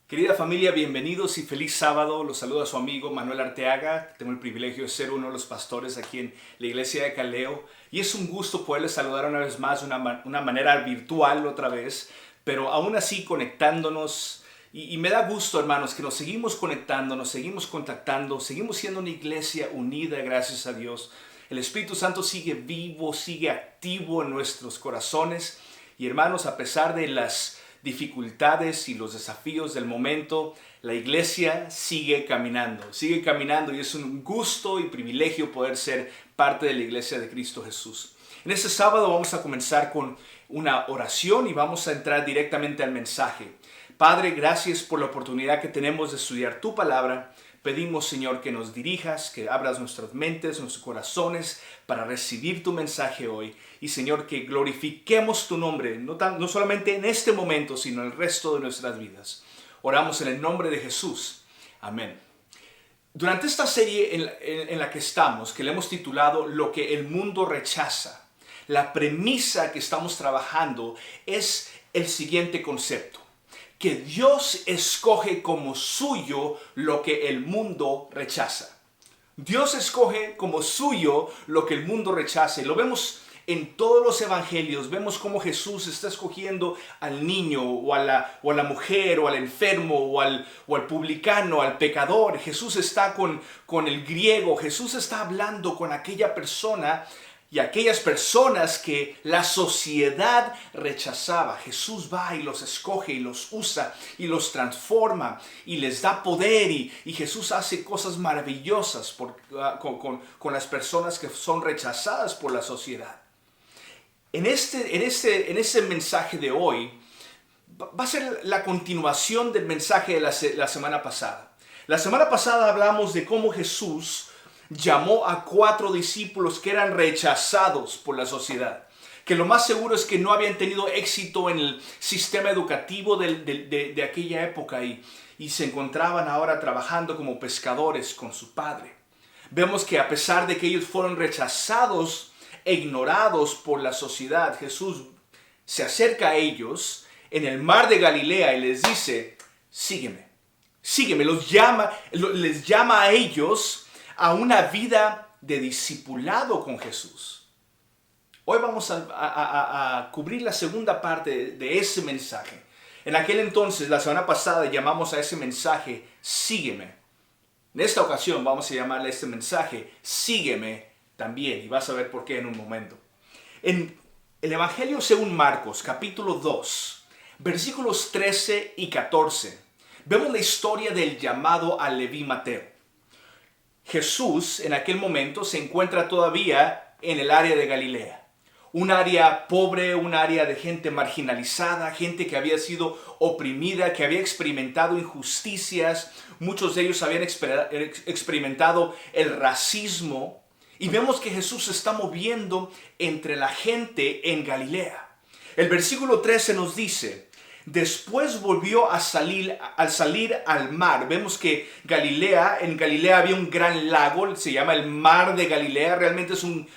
Querida familia, bienvenidos y feliz sábado. Los saluda su amigo Manuel Arteaga. Tengo el privilegio de ser uno de los pastores aquí en la iglesia de Caleo. Y es un gusto poderles saludar una vez más de una manera virtual otra vez, pero aún así conectándonos. Y me da gusto, hermanos, que nos seguimos conectando, nos seguimos contactando, seguimos siendo una iglesia unida, gracias a Dios. El Espíritu Santo sigue vivo, sigue activo en nuestros corazones. Y hermanos, a pesar de las dificultades y los desafíos del momento, la iglesia sigue caminando y es un gusto y privilegio poder ser parte de la iglesia de Cristo Jesús. En este sábado vamos a comenzar con una oración y vamos a entrar directamente al mensaje. Padre, gracias por la oportunidad que tenemos de estudiar tu palabra. Pedimos, Señor, que nos dirijas, que abras nuestras mentes, nuestros corazones para recibir tu mensaje hoy. Y, Señor, que glorifiquemos tu nombre, no solamente en este momento, sino en el resto de nuestras vidas. Oramos en el nombre de Jesús. Amén. Durante esta serie en la que estamos, que le hemos titulado Lo que el mundo rechaza, la premisa que estamos trabajando es el siguiente concepto: que Dios escoge como suyo lo que el mundo rechaza. Dios escoge como suyo lo que el mundo rechaza. Y lo vemos en todos los evangelios. Vemos cómo Jesús está escogiendo al niño o a la mujer o al enfermo o al publicano, al pecador. Jesús está con el griego. Jesús está hablando con aquella persona y aquellas personas que la sociedad rechazaba. Jesús va y los escoge y los usa y los transforma y les da poder y Jesús hace cosas maravillosas con las personas que son rechazadas por la sociedad. En este mensaje de hoy va a ser la continuación del mensaje de la semana pasada. La semana pasada hablamos de cómo Jesús llamó a 4 discípulos que eran rechazados por la sociedad, que lo más seguro es que no habían tenido éxito en el sistema educativo de aquella época y se encontraban ahora trabajando como pescadores con su padre. Vemos que a pesar de que ellos fueron rechazados e ignorados por la sociedad, Jesús se acerca a ellos en el mar de Galilea y les dice: sígueme, sígueme. Les llama a ellos a una vida de discipulado con Jesús. Hoy vamos a cubrir la segunda parte de ese mensaje. En aquel entonces, la semana pasada, llamamos a ese mensaje sígueme. En esta ocasión vamos a llamarle a este mensaje sígueme también, y vas a ver por qué en un momento. En el Evangelio según Marcos, capítulo 2, versículos 13 y 14, vemos la historia del llamado a Leví Mateo. Jesús en aquel momento se encuentra todavía en el área de Galilea. Un área pobre, un área de gente marginalizada, gente que había sido oprimida, que había experimentado injusticias. Muchos de ellos habían experimentado el racismo. Y vemos que Jesús se está moviendo entre la gente en Galilea. El versículo 13 nos dice: después volvió al salir al mar. Vemos que en Galilea había un gran lago, se llama el mar de Galilea, realmente es un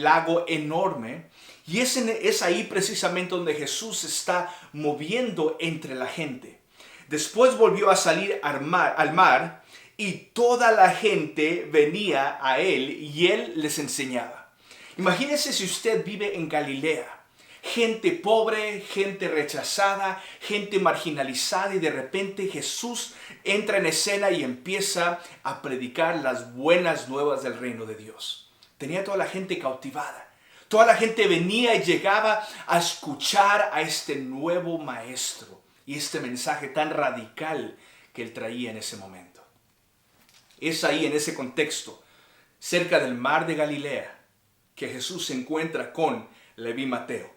lago enorme. Y es ahí precisamente donde Jesús se está moviendo entre la gente. Después volvió a salir al mar y toda la gente venía a él y él les enseñaba. Imagínese si usted vive en Galilea. Gente pobre, gente rechazada, gente marginalizada, y de repente Jesús entra en escena y empieza a predicar las buenas nuevas del reino de Dios. Tenía toda la gente cautivada. Toda la gente venía y llegaba a escuchar a este nuevo maestro y este mensaje tan radical que él traía en ese momento. Es ahí, en ese contexto, cerca del mar de Galilea, que Jesús se encuentra con Leví Mateo.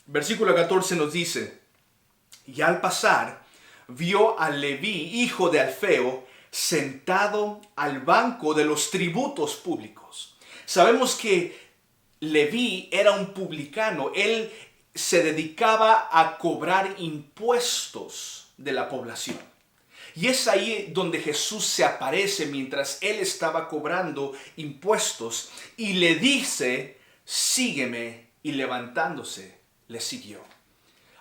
Versículo 14 nos dice: y al pasar, vio a Leví, hijo de Alfeo, sentado al banco de los tributos públicos. Sabemos que Leví era un publicano. Él se dedicaba a cobrar impuestos de la población. Y es ahí donde Jesús se aparece mientras él estaba cobrando impuestos y le dice: sígueme, y levantándose le siguió.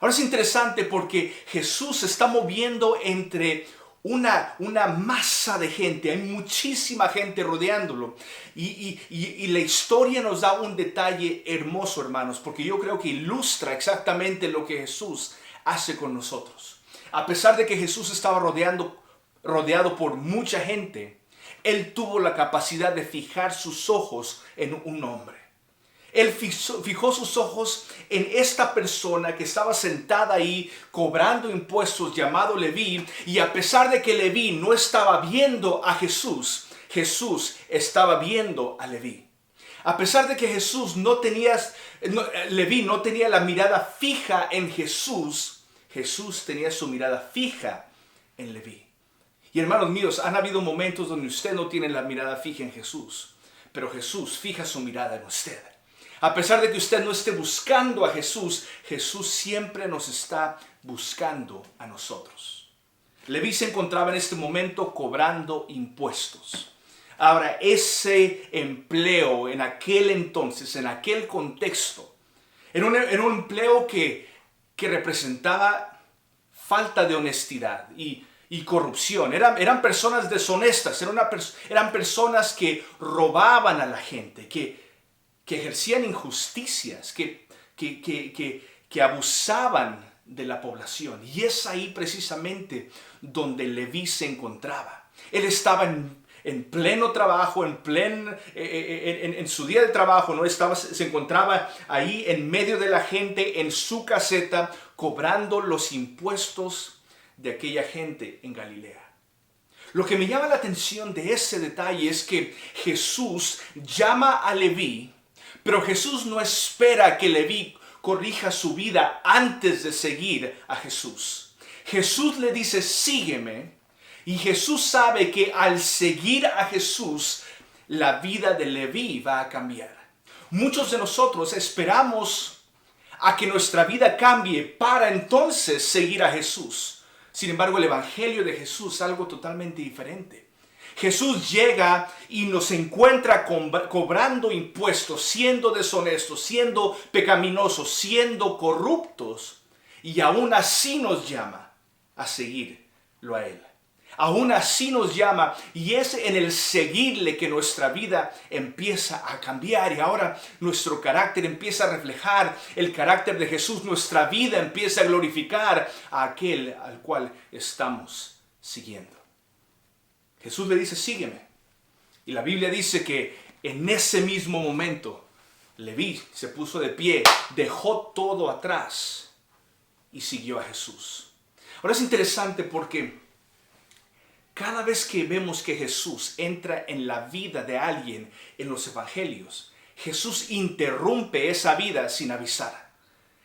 Ahora es interesante porque Jesús se está moviendo entre una masa de gente. Hay muchísima gente rodeándolo. Y la historia nos da un detalle hermoso, hermanos, porque yo creo que ilustra exactamente lo que Jesús hace con nosotros. A pesar de que Jesús estaba rodeado por mucha gente, Él tuvo la capacidad de fijar sus ojos en un hombre. Él fijó sus ojos en esta persona que estaba sentada ahí cobrando impuestos, llamado Leví, y a pesar de que Leví no estaba viendo a Jesús, Jesús estaba viendo a Leví. A pesar de que Leví no tenía la mirada fija en Jesús, Jesús tenía su mirada fija en Leví. Y hermanos míos, han habido momentos donde usted no tiene la mirada fija en Jesús, pero Jesús fija su mirada en usted. A pesar de que usted no esté buscando a Jesús, Jesús siempre nos está buscando a nosotros. Leví se encontraba en este momento cobrando impuestos. Ahora, ese empleo en aquel entonces, en aquel contexto, era un empleo que representaba falta de honestidad y corrupción. Eran personas deshonestas, eran personas que robaban a la gente, que ejercían injusticias, que abusaban de la población. Y es ahí precisamente donde Leví se encontraba. Él estaba en pleno trabajo, en su día de trabajo, ¿no? Se encontraba ahí en medio de la gente, en su caseta, cobrando los impuestos de aquella gente en Galilea. Lo que me llama la atención de ese detalle es que Jesús llama a Leví, pero Jesús no espera que Leví corrija su vida antes de seguir a Jesús. Jesús le dice, sígueme, y Jesús sabe que al seguir a Jesús, la vida de Leví va a cambiar. Muchos de nosotros esperamos a que nuestra vida cambie para entonces seguir a Jesús. Sin embargo, el Evangelio de Jesús es algo totalmente diferente. Jesús llega y nos encuentra cobrando impuestos, siendo deshonestos, siendo pecaminosos, siendo corruptos, y aún así nos llama a seguirlo a Él. Aún así nos llama, y es en el seguirle que nuestra vida empieza a cambiar, y ahora nuestro carácter empieza a reflejar el carácter de Jesús. Nuestra vida empieza a glorificar a aquel al cual estamos siguiendo. Jesús le dice, sígueme. Y la Biblia dice que en ese mismo momento, Leví se puso de pie, dejó todo atrás y siguió a Jesús. Ahora es interesante porque cada vez que vemos que Jesús entra en la vida de alguien en los evangelios, Jesús interrumpe esa vida sin avisar.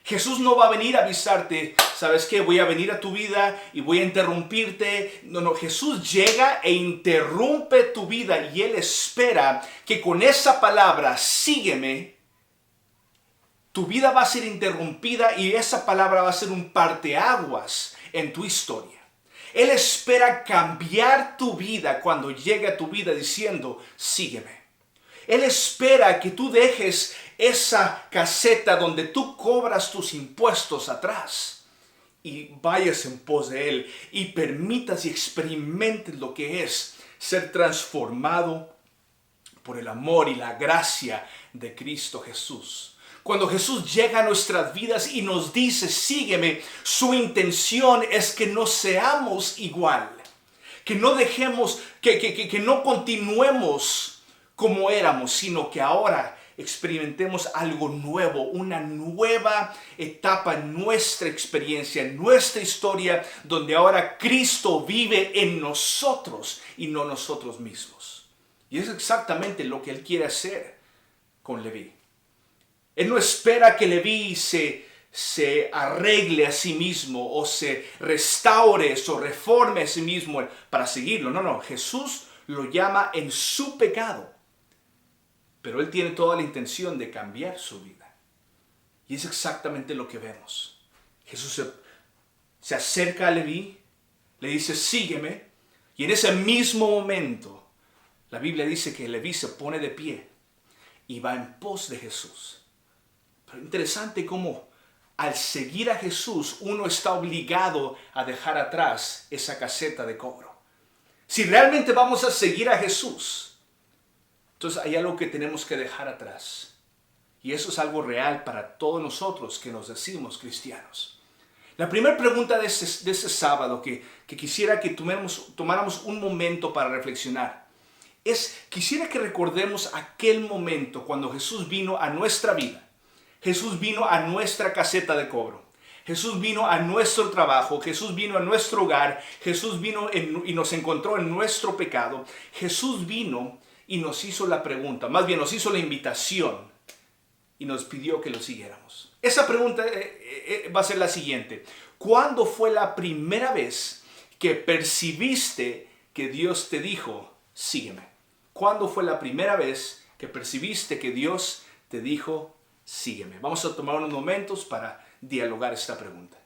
Jesús no va a venir a avisarte, ¿sabes qué? Voy a venir a tu vida y voy a interrumpirte. No, Jesús llega e interrumpe tu vida y Él espera que con esa palabra, sígueme, tu vida va a ser interrumpida y esa palabra va a ser un parteaguas en tu historia. Él espera cambiar tu vida cuando llegue a tu vida diciendo, sígueme. Él espera que tú dejes esa caseta donde tú cobras tus impuestos atrás y vayas en pos de Él y permitas y experimentes lo que es ser transformado por el amor y la gracia de Cristo Jesús. Cuando Jesús llega a nuestras vidas y nos dice, sígueme, su intención es que no seamos igual, que no dejemos, que no continuemos como éramos, sino que ahora experimentemos algo nuevo, una nueva etapa en nuestra experiencia, en nuestra historia, donde ahora Cristo vive en nosotros y no nosotros mismos. Y es exactamente lo que Él quiere hacer con Leví. Él no espera que Leví se arregle a sí mismo o se restaure o reforme a sí mismo para seguirlo. No, Jesús lo llama en su pecado. Pero Él tiene toda la intención de cambiar su vida. Y es exactamente lo que vemos. Jesús se acerca a Leví, le dice, sígueme. Y en ese mismo momento, la Biblia dice que Leví se pone de pie y va en pos de Jesús. Pero interesante cómo al seguir a Jesús, uno está obligado a dejar atrás esa caseta de cobro. Si realmente vamos a seguir a Jesús, entonces hay algo que tenemos que dejar atrás. Y eso es algo real para todos nosotros que nos decimos cristianos. La primera pregunta de ese sábado que quisiera que tomáramos un momento para reflexionar es, quisiera que recordemos aquel momento cuando Jesús vino a nuestra vida. Jesús vino a nuestra caseta de cobro. Jesús vino a nuestro trabajo. Jesús vino a nuestro hogar. Jesús vino y nos encontró en nuestro pecado. Jesús vino y nos hizo la pregunta, más bien nos hizo la invitación y nos pidió que lo siguiéramos. Esa pregunta va a ser la siguiente. ¿Cuándo fue la primera vez que percibiste que Dios te dijo, sígueme? ¿Cuándo fue la primera vez que percibiste que Dios te dijo, sígueme? Vamos a tomar unos momentos para dialogar esta pregunta.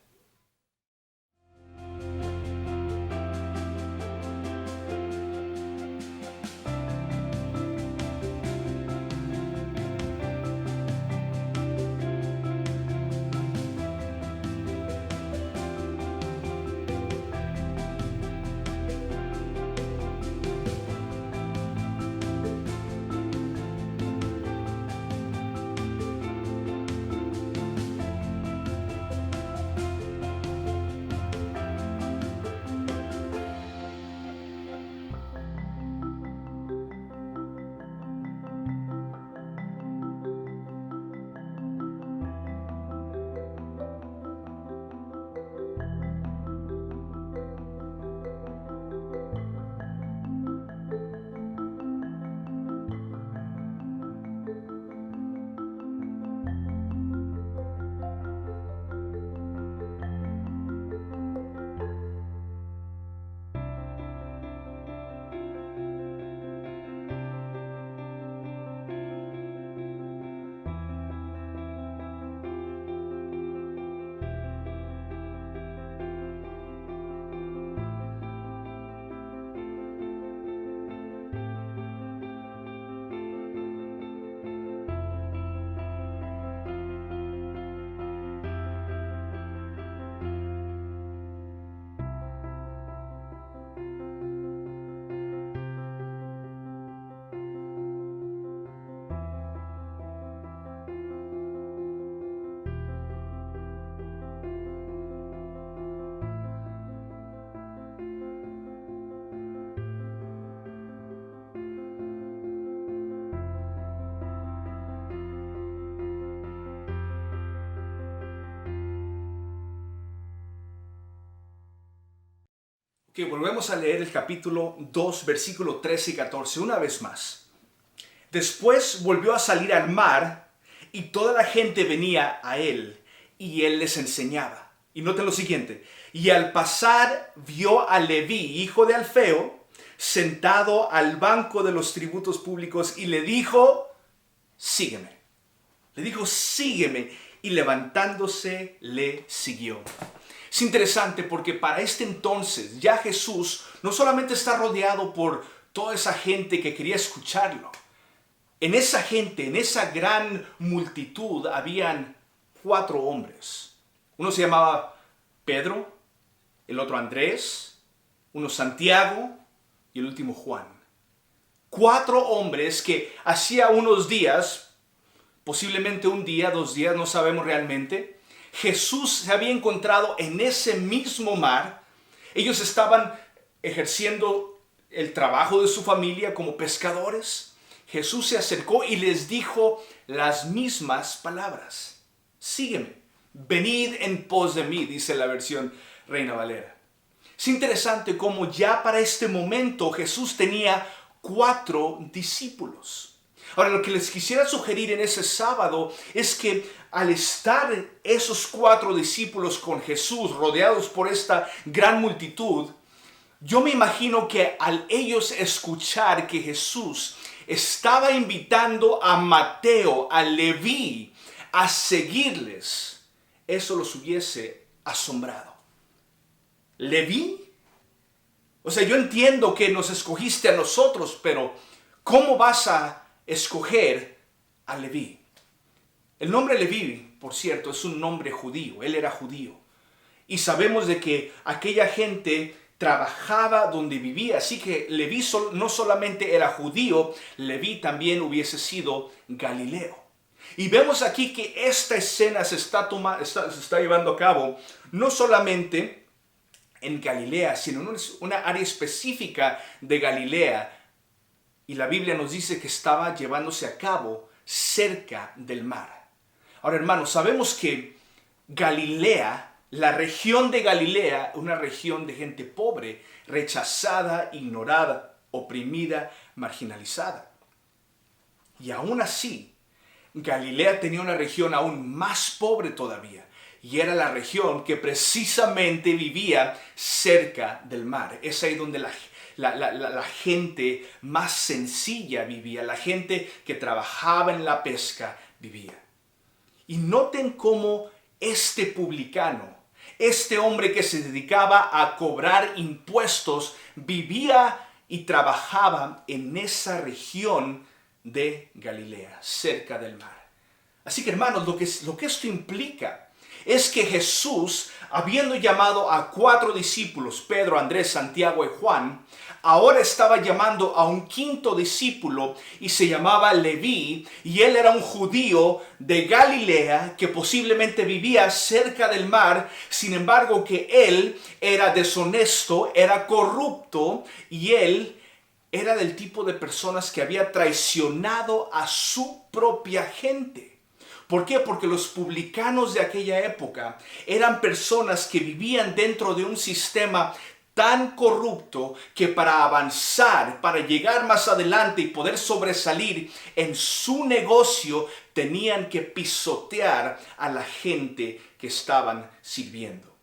Que volvemos a leer el capítulo 2, versículo 13 y 14, una vez más. Después volvió a salir al mar y toda la gente venía a él y él les enseñaba. Y noten lo siguiente. Y al pasar vio a Leví, hijo de Alfeo, sentado al banco de los tributos públicos y le dijo, sígueme. Le dijo, sígueme. Y levantándose le siguió. Es interesante porque para este entonces ya Jesús no solamente está rodeado por toda esa gente que quería escucharlo. En esa gente, en esa gran multitud, habían 4 hombres. Uno se llamaba Pedro, el otro Andrés, uno Santiago y el último Juan. 4 hombres que hacía unos días, posiblemente un día, 2 días, no sabemos realmente, Jesús se había encontrado en ese mismo mar. Ellos estaban ejerciendo el trabajo de su familia como pescadores. Jesús se acercó y les dijo las mismas palabras. Sígueme, venid en pos de mí, dice la versión Reina Valera. Es interesante cómo ya para este momento Jesús tenía 4 discípulos. Ahora, lo que les quisiera sugerir en ese sábado es que al estar esos 4 discípulos con Jesús, rodeados por esta gran multitud, yo me imagino que al ellos escuchar que Jesús estaba invitando a Mateo, a Leví, a seguirles, eso los hubiese asombrado. ¿Leví? O sea, yo entiendo que nos escogiste a nosotros, pero ¿cómo vas a escoger a Leví? El nombre Leví por cierto, es un nombre judío. Él era judío. Y sabemos de que aquella gente trabajaba donde vivía. Así que Leví no solamente era judío, Leví también hubiese sido Galileo. Y vemos aquí que esta escena se está llevando a cabo no solamente en Galilea, sino en una área específica de Galilea. Y la Biblia nos dice que estaba llevándose a cabo cerca del mar. Ahora, hermanos, sabemos que Galilea, la región de Galilea, una región de gente pobre, rechazada, ignorada, oprimida, marginalizada. Y aún así, Galilea tenía una región aún más pobre todavía, y era la región que precisamente vivía cerca del mar. Es ahí donde la gente más sencilla vivía, la gente que trabajaba en la pesca vivía. Y noten cómo este publicano, este hombre que se dedicaba a cobrar impuestos, vivía y trabajaba en esa región de Galilea, cerca del mar. Así que, hermanos, lo que esto implica es que Jesús, habiendo llamado a 4 discípulos, Pedro, Andrés, Santiago y Juan, ahora estaba llamando a un 5º discípulo y se llamaba Leví, y él era un judío de Galilea que posiblemente vivía cerca del mar. Sin embargo, que él era deshonesto, era corrupto, y él era del tipo de personas que había traicionado a su propia gente. ¿Por qué? Porque los publicanos de aquella época eran personas que vivían dentro de un sistema tan corrupto que para avanzar, para llegar más adelante y poder sobresalir en su negocio, tenían que pisotear a la gente que estaban sirviendo.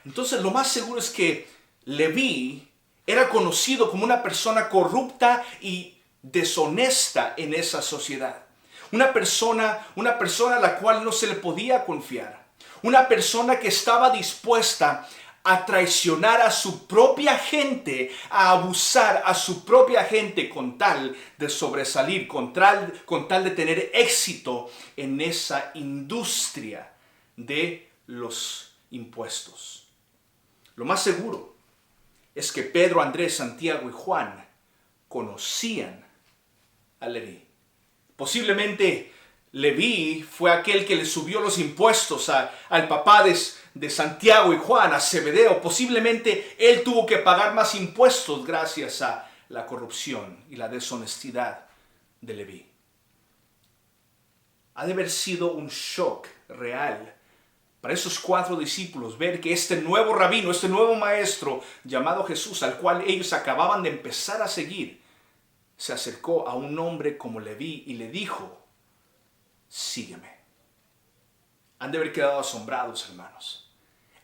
Entonces, lo más seguro es que Leví era conocido como una persona corrupta y deshonesta en esa sociedad. Una persona a la cual no se le podía confiar. Una persona que estaba dispuesta a traicionar a su propia gente, a abusar a su propia gente con tal de sobresalir, con tal de tener éxito en esa industria de los impuestos. Lo más seguro es que Pedro, Andrés, Santiago y Juan conocían a Leví. Posiblemente Leví fue aquel que le subió los impuestos al papá de Santiago y Juan, a Zebedeo. Posiblemente él tuvo que pagar más impuestos gracias a la corrupción y la deshonestidad de Leví. Ha de haber sido un shock real para esos 4 discípulos ver que este nuevo rabino, este nuevo maestro llamado Jesús, al cual ellos acababan de empezar a seguir, se acercó a un hombre como Leví y le dijo: sígueme. Han de haber quedado asombrados, hermanos.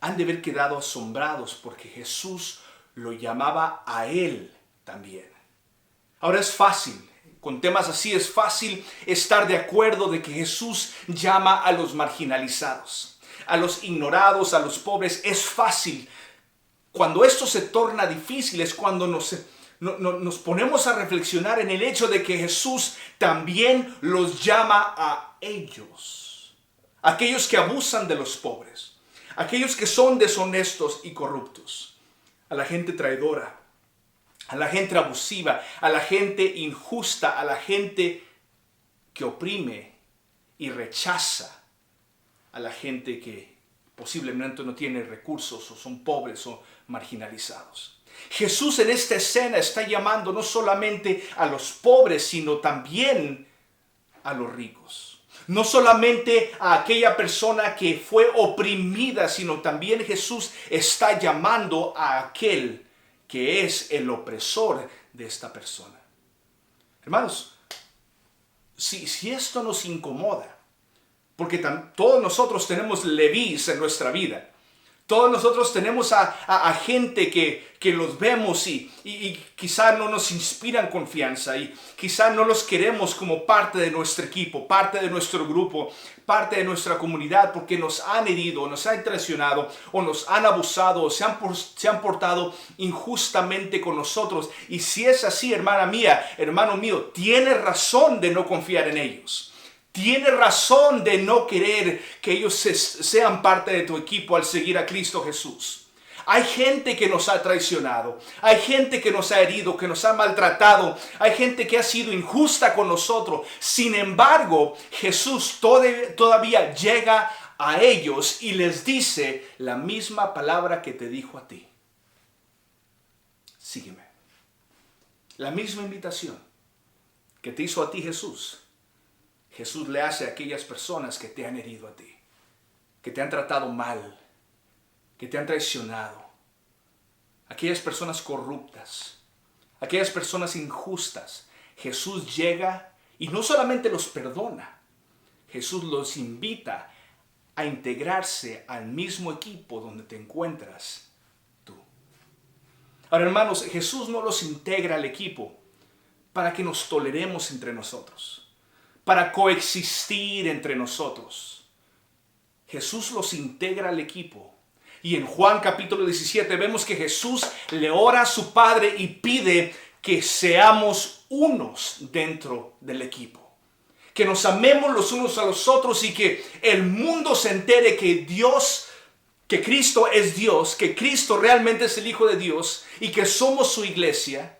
Han de haber quedado asombrados porque Jesús lo llamaba a él también. Ahora es fácil. Con temas así es fácil estar de acuerdo de que Jesús llama a los marginalizados, a los ignorados, a los pobres. Es fácil. Cuando esto se torna difícil es cuando nos ponemos a reflexionar en el hecho de que Jesús también los llama a ellos. Aquellos que abusan de los pobres, aquellos que son deshonestos y corruptos, a la gente traidora, a la gente abusiva, a la gente injusta, a la gente que oprime y rechaza, a la gente que posiblemente no tiene recursos o son pobres o marginalizados. Jesús en esta escena está llamando no solamente a los pobres, sino también a los ricos. No solamente a aquella persona que fue oprimida, sino también Jesús está llamando a aquel que es el opresor de esta persona. Hermanos, si esto nos incomoda, porque todos nosotros tenemos Levís en nuestra vida. Todos nosotros tenemos a gente que los vemos y quizá no nos inspiran confianza y quizá no los queremos como parte de nuestro equipo, parte de nuestro grupo, parte de nuestra comunidad porque nos han herido, nos han traicionado o nos han abusado o se han portado injustamente con nosotros. Y si es así, hermana mía, hermano mío, tienes razón de no confiar en ellos. Tiene razón de no querer que ellos sean parte de tu equipo al seguir a Cristo Jesús. Hay gente que nos ha traicionado, hay gente que nos ha herido, que nos ha maltratado, hay gente que ha sido injusta con nosotros. Sin embargo, Jesús todavía llega a ellos y les dice la misma palabra que te dijo a ti. Sígueme. La misma invitación que te hizo a ti Jesús. Jesús le hace a aquellas personas que te han herido a ti, que te han tratado mal, que te han traicionado, aquellas personas corruptas, aquellas personas injustas. Jesús llega y no solamente los perdona, Jesús los invita a integrarse al mismo equipo donde te encuentras tú. Ahora, hermanos, Jesús no los integra al equipo para que nos toleremos entre nosotros, para coexistir entre nosotros. Jesús los integra al equipo. Y en Juan capítulo 17 vemos que Jesús le ora a su Padre y pide que seamos unos dentro del equipo. Que nos amemos los unos a los otros y que el mundo se entere que que Cristo es Dios, que Cristo realmente es el Hijo de Dios y que somos su iglesia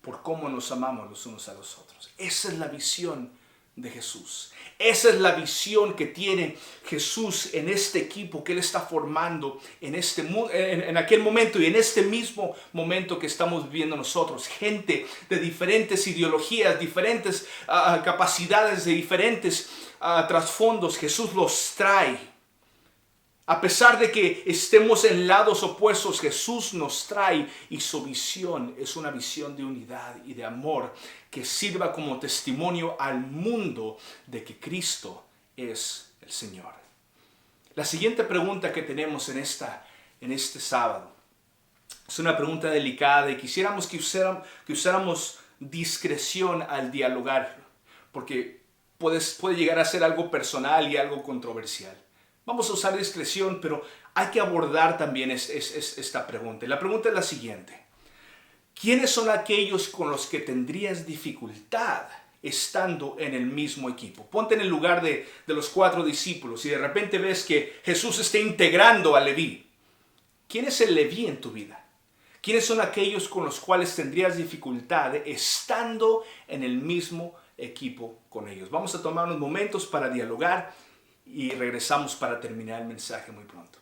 por cómo nos amamos los unos a los otros. Esa es la visión de Jesús. Esa es la visión que tiene Jesús en este equipo que Él está formando en aquel momento y en este mismo momento que estamos viviendo nosotros. Gente de diferentes ideologías, diferentes capacidades, de diferentes trasfondos. Jesús los trae. A pesar de que estemos en lados opuestos, Jesús nos trae y su visión es una visión de unidad y de amor que sirva como testimonio al mundo de que Cristo es el Señor. La siguiente pregunta que tenemos en este sábado es una pregunta delicada y quisiéramos que usáramos discreción al dialogar, porque puede llegar a ser algo personal y algo controversial. Vamos a usar discreción, pero hay que abordar también esta pregunta. Y la pregunta es la siguiente. ¿Quiénes son aquellos con los que tendrías dificultad estando en el mismo equipo? Ponte en el lugar de los 4 discípulos y de repente ves que Jesús está integrando a Leví. ¿Quién es el Leví en tu vida? ¿Quiénes son aquellos con los cuales tendrías dificultad estando en el mismo equipo con ellos? Vamos a tomar unos momentos para dialogar y regresamos para terminar el mensaje muy pronto.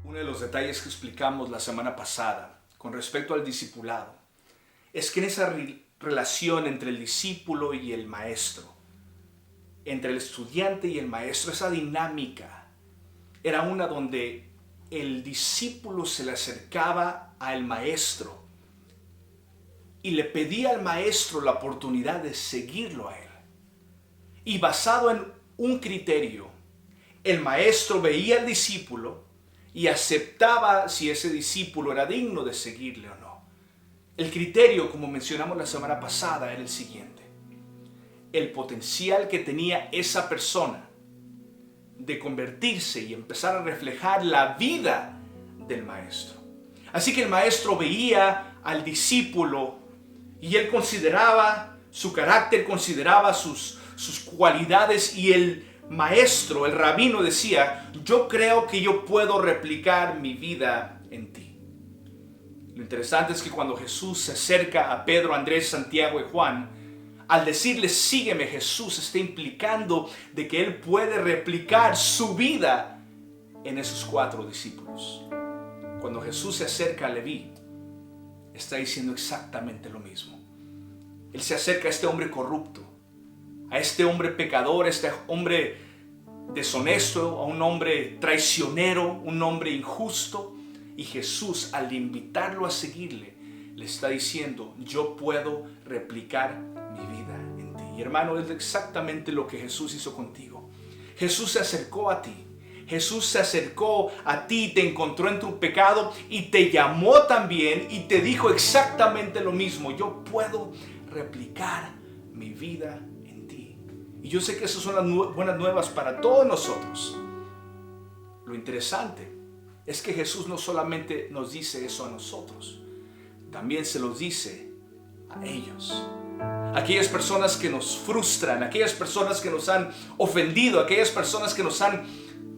Uno de los detalles que explicamos la semana pasada con respecto al discipulado es que en esa relación entre el discípulo y el maestro, entre el estudiante y el maestro. Esa dinámica era una donde el discípulo se le acercaba al maestro y le pedía al maestro la oportunidad de seguirlo a él. Y basado en un criterio, el maestro veía al discípulo y aceptaba si ese discípulo era digno de seguirle o no. El criterio, como mencionamos la semana pasada, era el siguiente: el potencial que tenía esa persona de convertirse y empezar a reflejar la vida del maestro. Así que el maestro veía al discípulo y él consideraba su carácter, consideraba sus cualidades, y el maestro, el rabino, decía: yo creo que yo puedo replicar mi vida en ti. Lo interesante es que cuando Jesús se acerca a Pedro, Andrés, Santiago y Juan, al decirles sígueme, Jesús está implicando de que él puede replicar su vida en esos 4 discípulos. Cuando Jesús se acerca a Leví, está diciendo exactamente lo mismo. Él se acerca a este hombre corrupto, a este hombre pecador, a este hombre deshonesto, a un hombre traicionero, un hombre injusto. Y Jesús, al invitarlo a seguirle, le está diciendo: yo puedo replicar mi vida en ti. Y hermano, es exactamente lo que Jesús hizo contigo. Jesús se acercó a ti. Jesús se acercó a ti, te encontró en tu pecado y te llamó también y te dijo exactamente lo mismo: yo puedo replicar mi vida en ti. Y yo sé que esas son las buenas nuevas para todos nosotros. Lo interesante es que Jesús no solamente nos dice eso a nosotros, también se los dice a ellos. Aquellas personas que nos frustran, aquellas personas que nos han ofendido, aquellas personas que nos han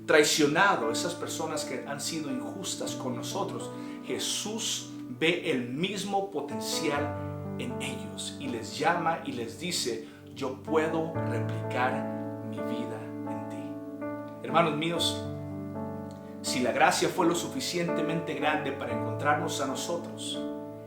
traicionado, esas personas que han sido injustas con nosotros, Jesús ve el mismo potencial en ellos y les llama y les dice: yo puedo replicar mi vida en ti. Hermanos míos, si la gracia fue lo suficientemente grande para encontrarnos a nosotros,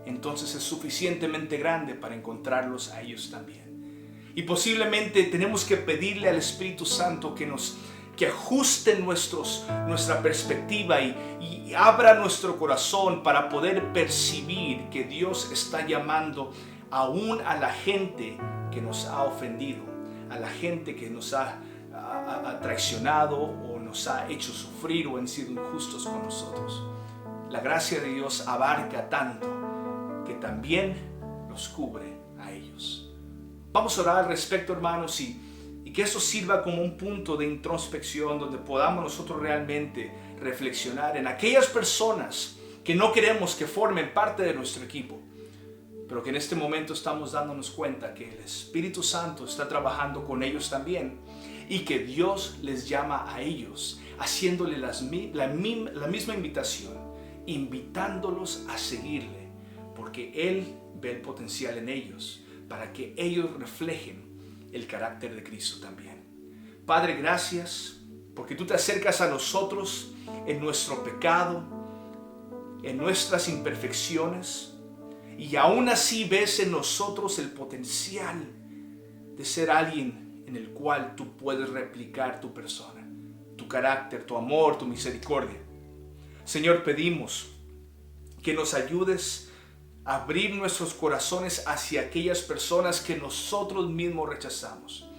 entonces es suficientemente grande para encontrarlos a ellos también. Y posiblemente tenemos que pedirle al Espíritu Santo que ajuste nuestra perspectiva y abra nuestro corazón para poder percibir que Dios está llamando aún a la gente que nos ha ofendido, a la gente que nos ha traicionado o nos ha hecho sufrir o han sido injustos con nosotros. La gracia de Dios abarca tanto que también los cubre a ellos. Vamos a orar al respecto, hermanos, y que eso sirva como un punto de introspección donde podamos nosotros realmente reflexionar en aquellas personas que no queremos que formen parte de nuestro equipo, pero que en este momento estamos dándonos cuenta que el Espíritu Santo está trabajando con ellos también y que Dios les llama a ellos, haciéndole la misma invitación, invitándolos a seguirle, porque Él ve el potencial en ellos para que ellos reflejen el carácter de Cristo también. Padre, gracias porque tú te acercas a nosotros en nuestro pecado, en nuestras imperfecciones, y aún así ves en nosotros el potencial de ser alguien en el cual tú puedes replicar tu persona, tu carácter, tu amor, tu misericordia. Señor, pedimos que nos ayudes a abrir nuestros corazones hacia aquellas personas que nosotros mismos rechazamos,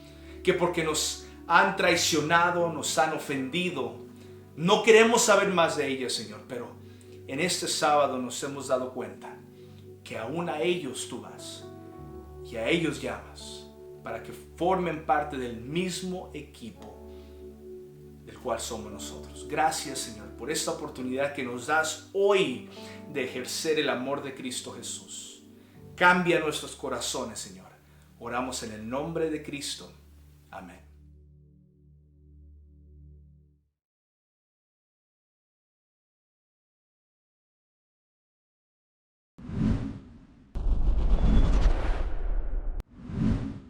que porque nos han traicionado, nos han ofendido, no queremos saber más de ellas, Señor, pero en este sábado nos hemos dado cuenta que aún a ellos tú vas y a ellos llamas para que formen parte del mismo equipo del cual somos nosotros. Gracias, Señor, por esta oportunidad que nos das hoy de ejercer el amor de Cristo Jesús. Cambia nuestros corazones, Señor. Oramos en el nombre de Cristo. Amén.